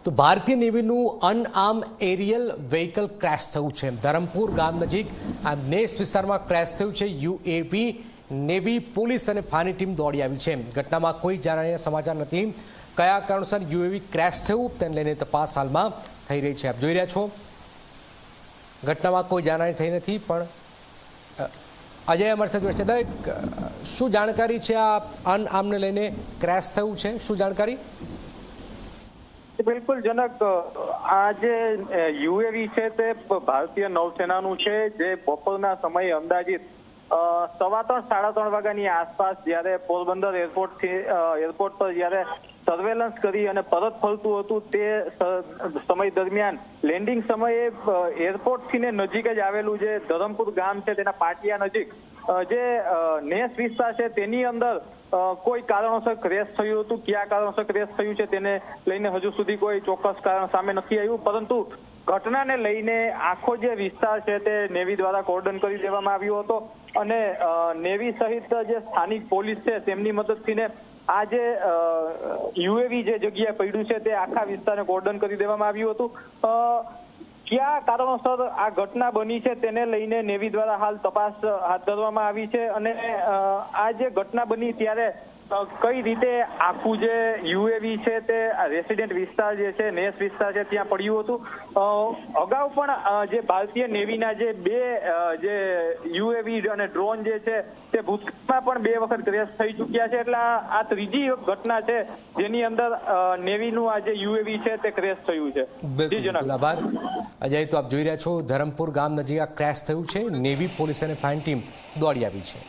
તો ભારતીય નેવીનું અનઆર્મ aerial vehicle crash થયું છે। ધરમપુર ગામ નજીક આ નેસ વિસ્તારમાં ક્રેશ થયું છે। યુએવી નેવી પોલીસ અને ફાયરની ટીમ દોડી આવી છે। ઘટનામાં કોઈ જાનહાનિના સમાચાર નથી। કયા કારણોસર યુએવી ક્રેશ થયું તેને લઈને તપાસ હાલમાં થઈ રહી છે। આપ જોઈ રહ્યા છો ઘટનામાં કોઈ જાનહાનિ થઈ નથી, પણ અજય અમારી સાથે જોડે છે। શું જાણકારી છે આ અનઆર્મને લઈને ક્રેશ થયું છે, શું જાણકારી? બિલકુલ જનક, આ જે યુએવી છે તે ભારતીય નૌસેનાનું છે, જે બપોરના સમયે અંદાજિત 3:15-3:30 વાગ્યાની આસપાસ જ્યારે પોરબંદર એરપોર્ટ પર જ્યારે સર્વેલન્સ કરી અને પરત ફરતું હતું તે સમય દરમિયાન લેન્ડિંગ સમયે એરપોર્ટથી નજીક જ આવેલું જે ધરમપુર ગામ છે તેના પાટિયા નજીક જે નેસ વિસ્તાર છે તેની અંદર કોઈ કારણોસર ક્રેશ થયું હતું। કયા કારણોસર ક્રેશ થયું છે તેને લઈને હજુ સુધી કોઈ ચોક્કસ કારણ સામે નથી આવ્યું, પરંતુ ઘટનાને લઈને આખો જે વિસ્તાર છે તે નેવી દ્વારા કોર્ડન કરી દેવામાં આવ્યો હતો અને નેવી સહિત જે સ્થાનિક પોલીસ છે તેમની મદદથી આ જે યુએવી જે જગ્યાએ પડ્યું છે તે આખા વિસ્તારને કોર્ડન કરી દેવામાં આવ્યું હતું। કયા કારણોસર આ ઘટના બની છે તેને લઈને નેવી દ્વારા હાલ તપાસ હાથ ધરવામાં આવી છે અને આ જે ઘટના બની ત્યારે કઈ રીતે આખું જે યુએવી છે તે રેસિડેન્ટ વિસ્તાર જે છે નેસ વિસ્તાર છે ત્યાં પડ્યું હતું। અગાઉ પણ જે ભારતીય નેવીના જે બે જે યુએવી અને ડ્રોન જે છે તે ભૂતકાળમાં પણ 2 વખત ક્રેશ થઈ ચૂક્યા છે, એટલે આ ત્રીજી ઘટના છે જેની અંદર નેવીનું આ જે યુએવી છે તે ક્રેશ થયું છે। બિલકુલ આભાર અજય। તો આપ જોઈ રહ્યા છો ધરમપુર ગામ નજીક આ ક્રેશ થયું છે। નેવી પોલીસ અને ફાયર ટીમ દોડી આવી છે।